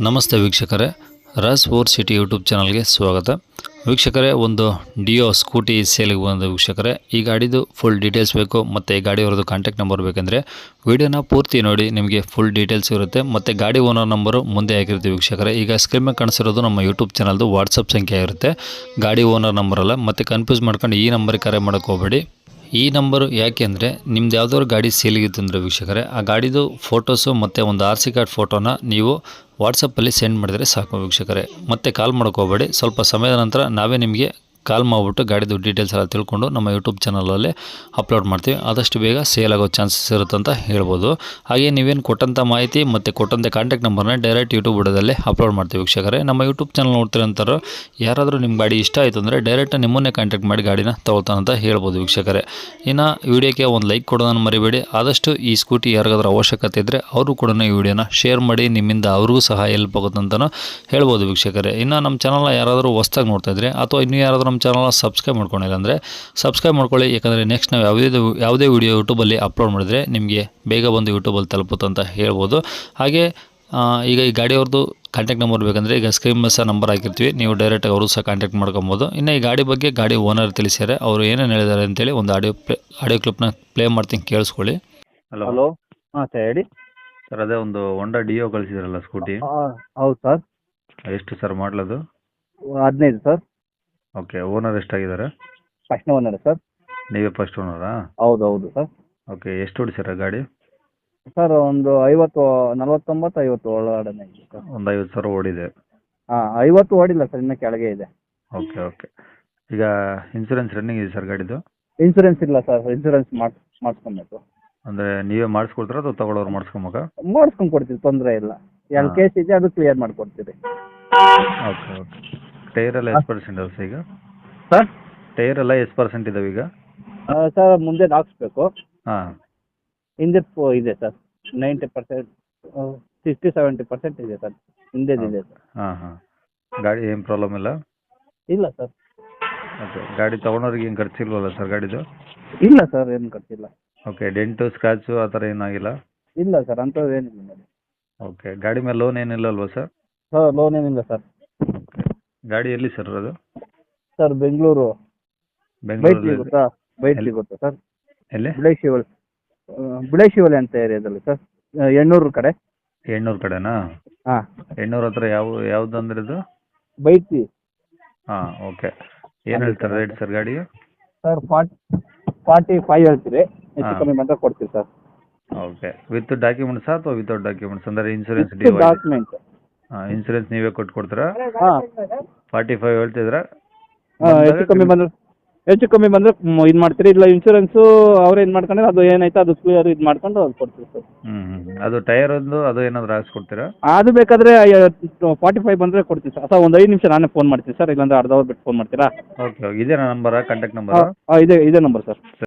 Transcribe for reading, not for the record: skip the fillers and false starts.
ನಮಸ್ತೆ ವೀಕ್ಷಕರೇ, Raas four city YouTube ಚಾನಲ್ಗೆ ಸ್ವಾಗತ. ವೀಕ್ಷಕರೇ, ಒಂದು ಡಿಯೋ ಸ್ಕೂಟಿ ಸೇಲಿಗೆ ಬಂದ ವೀಕ್ಷಕರೇ. ಈ ಗಾಡಿದು ಫುಲ್ ಡೀಟೇಲ್ಸ್ ಬೇಕು ಮತ್ತು ಈ ಗಾಡಿಯವ್ರದ್ದು ಕಾಂಟ್ಯಾಕ್ಟ್ ನಂಬರ್ ಬೇಕೆಂದರೆ ವಿಡಿಯೋನ ಪೂರ್ತಿ ನೋಡಿ, ನಿಮಗೆ ಫುಲ್ ಡೀಟೇಲ್ಸ್ ಇರುತ್ತೆ. ಮತ್ತು ಗಾಡಿ ಓನರ್ ನಂಬರು ಮುಂದೆ ಹಾಕಿರ್ತೀವಿ ವೀಕ್ಷಕರೇ. ಈಗ ಸ್ಕ್ರೀನ್ ಮೇಲೆ ಕಾಣಿಸಿರೋದು ನಮ್ಮ ಯೂಟ್ಯೂಬ್ ಚಾನಲ್ದು ವಾಟ್ಸಪ್ ಸಂಖ್ಯೆ ಇರುತ್ತೆ, ಗಾಡಿ ಓನರ್ ನಂಬರಲ್ಲ. ಮತ್ತು ಕನ್ಫ್ಯೂಸ್ ಮಾಡ್ಕೊಂಡು ಈ ನಂಬರಿಗೆ ಕರೆ ಮಾಡೋಕ್ಕೆ ಹೋಗಬೇಡಿ. ಈ ನಂಬರು ಯಾಕೆ ಅಂದರೆ ನಿಮ್ದು ಯಾವುದಾದ್ರು ಗಾಡಿ ಸೇಲಿಗಿತ್ತು ಅಂದರೆ ವೀಕ್ಷಕರೇ, ಆ ಗಾಡಿದು ಫೋಟೋಸು ಮತ್ತು ಒಂದು RC ಕಾರ್ಡ್ ಫೋಟೋನ ನೀವು ವಾಟ್ಸಪ್ಪಲ್ಲಿ ಸೆಂಡ್ ಮಾಡಿದರೆ ಸಾಕು ವೀಕ್ಷಕರೇ. ಮತ್ತೆ ಕಾಲ್ ಮಾಡೋಕೆ ಹೋಗಬೇಡಿ. ಸ್ವಲ್ಪ ಸಮಯದ ನಂತರ ನಾವೇ ನಿಮಗೆ ಕಾಲ್ ಮಾಡಿಬಿಟ್ಟು ಗಾಡಿದು ಡೀಟೇಲ್ಸ್ ಎಲ್ಲ ತಿಳ್ಕೊಂಡು ನಮ್ಮ ಯೂಟ್ಯೂಬ್ ಚಾನಲಲ್ಲಿ ಅಪ್ಲೋಡ್ ಮಾಡ್ತೀವಿ. ಆದಷ್ಟು ಬೇಗ ಸೇಲ್ ಆಗೋ ಚಾನ್ಸಸ್ ಇರುತ್ತೆ ಅಂತ ಹೇಳ್ಬೋದು. ಹಾಗೆ ನೀವೇನು ಕೊಟ್ಟಂಥ ಮಾಹಿತಿ ಮತ್ತು ಕೊಟ್ಟಂಥ ಕಾಂಟ್ಯಾಕ್ಟ್ ನಂಬರ್ನ ಡೈರೆಕ್ಟ್ ಯೂಟ್ಯೂಬ್ ವಿಡಿಯೋದಲ್ಲೇ ಅಪ್ಲೋಡ್ ಮಾಡ್ತೀವಿ ವೀಕ್ಷಕರೇ. ನಮ್ಮ ಯೂಟ್ಯೂಬ್ ಚಾನಲ್ ನೋಡ್ತಿರೋಂಥವ್ರು ಯಾರಾದರೂ ನಿಮ್ಮ ಗಾಡಿ ಇಷ್ಟ ಆಯಿತು ಅಂದರೆ ಡೈರೆಕ್ಟ್ ನಿಮ್ಮನ್ನೇ ಕಾಂಟ್ಯಾಕ್ಟ್ ಮಾಡಿ ಗಾಡಿನ ತಗೊಳ್ತಾನಂತ ಹೇಳ್ಬೋದು ವೀಕ್ಷಕರೇ. ಇನ್ನು ವಿಡಿಯೋಕ್ಕೆ ಒಂದು ಲೈಕ್ ಕೊಡೋದನ್ನು ಮರಿಬೇಡಿ. ಆದಷ್ಟು ಈ ಸ್ಕೂಟಿ ಯಾರಿಗಾದ್ರೂ ಅವಶ್ಯಕತೆ ಇದ್ದರೆ ಅವರು ಕೂಡ ಈ ವಿಡಿಯೋನ ಶೇರ್ ಮಾಡಿ, ನಿಮ್ಮಿಂದ ಅವ್ರಿಗೂ ಸಹ ಹೆಲ್ಪ್ ಆಗುತ್ತಂತಲೂ ಹೇಳ್ಬೋದು ವೀಕ್ಷಕರೇ. ಇನ್ನು ನಮ್ಮ ಚಾನಲ್ನ ಯಾರಾದರೂ ಹೊಸ್ದಾಗಿ ನೋಡ್ತಾ ಇದ್ದರೆ ಅಥವಾ ಇನ್ನೂ ಯಾರಾದರೂ ನಮ್ಮ ಚಾನಲ್ನ ಸಬ್ಸ್ಕ್ರೈಬ್ ಮಾಡ್ಕೊಂಡಿಲ್ಲ ಅಂದರೆ ಸಬ್ಸ್ಕ್ರೈಬ್ ಮಾಡ್ಕೊಳ್ಳಿ. ಯಾಕಂದರೆ ನೆಕ್ಸ್ಟ್ ನಾವು ಯಾವುದೇ ವಿಡಿಯೋ ಯೂಟ್ಯೂಬಲ್ಲಿ ಅಪ್ಲೋಡ್ ಮಾಡಿದರೆ ನಿಮಗೆ ಬೇಗ ಬಂದು ಯೂಟ್ಯೂಬಲ್ಲಿ ತಲುಪುತ್ತೆ ಅಂತ ಹೇಳ್ಬೋದು. ಹಾಗೆ ಈಗ ಈ ಗಾಡಿಯವ್ರದ್ದು ಕಾಂಟ್ಯಾಕ್ಟ್ ನಂಬರ್ ಬೇಕಂದರೆ ಈಗ ಸ್ಕ್ರೀನ್ ಮೇಲೆ ಸಹ ನಂಬರ್ ಹಾಕಿರ್ತೀವಿ, ನೀವು ಡೈರೆಕ್ಟಾಗಿ ಅವರು ಸಹ ಕಾಂಟ್ಯಾಕ್ಟ್ ಮಾಡ್ಕೊಬೋದು. ಇನ್ನು ಈ ಗಾಡಿ ಬಗ್ಗೆ ಗಾಡಿ ಓನರ್ ತಿಳಿಸ್ಯಾರೆ, ಅವರು ಏನೇನು ಹೇಳಿದ್ದಾರೆ ಅಂತೇಳಿ ಒಂದು ಆಡಿಯೋ ಕ್ಲಿಪ್ನ ಪ್ಲೇ ಮಾಡ್ತೀನಿ, ಕೇಳಿಸ್ಕೊಳ್ಳಿ. ಹಲೋ. ಹಾಂ ಸರ್, ಹೇಳಿ ಸರ್, ಅದೇ ಒಂದು ಹೊಂಡಾ ಡಿಯೋ ಕಳಿಸಿದ್ರಲ್ಲ ಸ್ಕೂಟಿ, ಹೌದು ಸರ್. ಎಷ್ಟು ಸರ್ ಮಾಡಲದು? 15 ಸರ್. ಓಕೆ, ಓನರ್ ಎಷ್ಟಾಗಿದ್ದಾರೆ? First owner sir. ನೀವೇ ಫಸ್ಟ್ ಓನರಾ? ಹೌದು ಸರ್. ಓಕೆ, ಎಷ್ಟು ಹೊಡಿಸ್ಯಾರ ಗಾಡಿ? ಸರ್ ಒಂದು 49-50 ಒಳಗಡೆ ಇದೆ ಸರ್. ಒಂದು 50,000 ಓಡಿದೆ. ಹಾಂ, 50 ಓಡಿಲ್ಲ ಸರ್, ಇನ್ನೂ ಕೆಳಗೆ ಇದೆ. ಓಕೆ. ಈಗ ಇನ್ಸೂರೆನ್ಸ್ ರನ್ನಿಂಗ್ ಇದೆ ಸರ್ ಗಾಡಿದು? ಇನ್ಸೂರೆನ್ಸ್ ಇಲ್ಲ ಸರ್, ಇನ್ಸೂರೆನ್ಸ್ ಮಾಡಿಸ್ಕೊಬೇಕು. ಅಂದರೆ ನೀವೇ ಮಾಡಿಸ್ಕೊಡ್ತೀರಾ ಅಥವಾ ತಗೊಳ್ಳೋರು ಮಾಡಿಸ್ಕೊಬೇಕಾ? ಮಾಡಿಸ್ಕೊಂಡು ಕೊಡ್ತೀವಿ, ತೊಂದರೆ ಇಲ್ಲ. 2 ಕೇಸ್ ಇದೆ, ಅದು ಕ್ಲಿಯರ್ ಮಾಡಿಕೊಡ್ತೀವಿ. ಓಕೆ. ಟೈರ್ ಎಲ್ಲ ಎಷ್ಟು ಪರ್ಸೆಂಟ್ ಇದೆ ಈಗ ಸರ್? ಟೈರ್ ಎಲ್ಲ ಎಷ್ಟು ಪರ್ಸೆಂಟ್ ಇದಾವೆ ಈಗ? ಸರ್, ಮುಂದೆ ಹಾಕ್ಸ್ಬೇಕು. ಹಾಂ, ಹಿಂದೆ ಇದೆ ಸರ್, 90%, 60-70% ಇದೆ ಸರ್, ಹಿಂದೆದಿದೆ ಸರ್. ಹಾಂ. ಗಾಡಿ ಏನು ಪ್ರಾಬ್ಲಮ್ ಇಲ್ಲ? ಇಲ್ಲ ಸರ್. ಓಕೆ, ಗಾಡಿ ತೊಗೊಂಡವ್ರಿಗೆ ಏನು ಖರ್ಚಿಲ್ವಲ್ಲ ಸರ್ ಗಾಡಿದು? ಇಲ್ಲ ಸರ್, ಏನು ಖರ್ಚಿಲ್ಲ. ಓಕೆ, ಡೆಂಟು ಸ್ಕ್ರಾಚು ಆ ಥರ ಏನಾಗಿಲ್ಲ? ಇಲ್ಲ ಸರ್, ಅಂಥದ್ದು ಏನಿಲ್ಲ ನೋಡಿ. ಓಕೆ, ಗಾಡಿ ಮೇಲೆ ಲೋನ್ ಏನಿಲ್ಲ ಅಲ್ವಾ ಸರ್? ಸರ್, ಲೋನ್ ಏನಿಲ್ಲ ಸರ್. ಓಕೆ, ಗಾಡಿ ಎಲ್ಲಿ ಸರ್ ಅದು? ಸರ್, ಬೆಂಗಳೂರು. ಬೆಂಗಳೂರಲ್ಲಿ ಗೊತ್ತಾ ಸರ್? ಎಲ್ಲಿ? ಬಿಳೇಶಿವಲಿ ಅಂತ ಏರಿಯಾದಲ್ಲಿ ಸರ್, ಎಣ್ಣೂರು ಕಡೆ. ಎಣ್ಣೂರು ಕಡೆನಾ? ಹಾಂ, ಎಣ್ಣೂರು ಹತ್ರ ಯಾವ್ದು ಅಂದ್ರೆ ಇದು? ಬೈತಿ. ಹಾಂ, ಓಕೆ. ಏನು ಹೇಳ್ತಾರೆ ರೇಟ್ ಸರ್ ಗಾಡಿಗೆ? ಸರ್, 45 ಹೇಳ್ತೀರಿ, ಹೆಚ್ಚು ಕಮ್ಮಿ ಬಂದರೆ ಕೊಡ್ತೀವಿ ಸರ್. ಓಕೆ, ವಿತ್ ಡಾಕ್ಯುಮೆಂಟ್ಸಾ ಅಥವಾ ವಿತೌಟ್ ಡಾಕ್ಯುಮೆಂಟ್ಸ್? ಅಂದರೆ ಇನ್ಸೂರೆನ್ಸ್ ಡಾಕ್ಯುಮೆಂಟ್. ಹಾಂ, ಇನ್ಸೂರೆನ್ಸ್ ನೀವೇ ಕೊಟ್ಕೊಡ್ತೀರಾ? ಹಾಂ. 45 ಹೇಳ್ತಿದ್ರಾ? ಹೆಚ್ಚು ಕಮ್ಮಿ ಬಂದರೆ ಇದು ಮಾಡ್ತೀರಿ, ಇಲ್ಲ ಇನ್ಸೂರೆನ್ಸು ಅವ್ರು ಏನು ಮಾಡ್ಕೊಂಡ್ರೆ ಅದು ಏನಾಯ್ತು ಅದು ಕ್ಲಿಯರ್ ಇದು ಮಾಡ್ಕೊಂಡು ಅದು ಕೊಡ್ತೀವಿ ಸರ್. ಅದು ಟೈರ್ ಒಂದು ಅದು ಏನಾದರೂ ಹಾಕ್ಸ್ಕೊಡ್ತೀರಾ? ಅದು ಬೇಕಾದರೆ 45 ಬಂದರೆ ಕೊಡ್ತೀವಿ ಸರ್. ಅಥವಾ ಒಂದು 5 ನಿಮಿಷ ನಾನೇ ಫೋನ್ ಮಾಡ್ತೀನಿ ಸರ್, ಇಲ್ಲಾಂದ್ರೆ ಅರ್ಧ ಅವರ್ ಬಿಟ್ಟು ಫೋನ್ ಮಾಡ್ತೀರಾ? ಓಕೆ, ಇದೇನಾ ನಂಬರಾ, ಕಾಂಟ್ಯಾಕ್ಟ್ ನಂಬರಾ? ಇದೇ ನಂಬರ್ ಸರ್.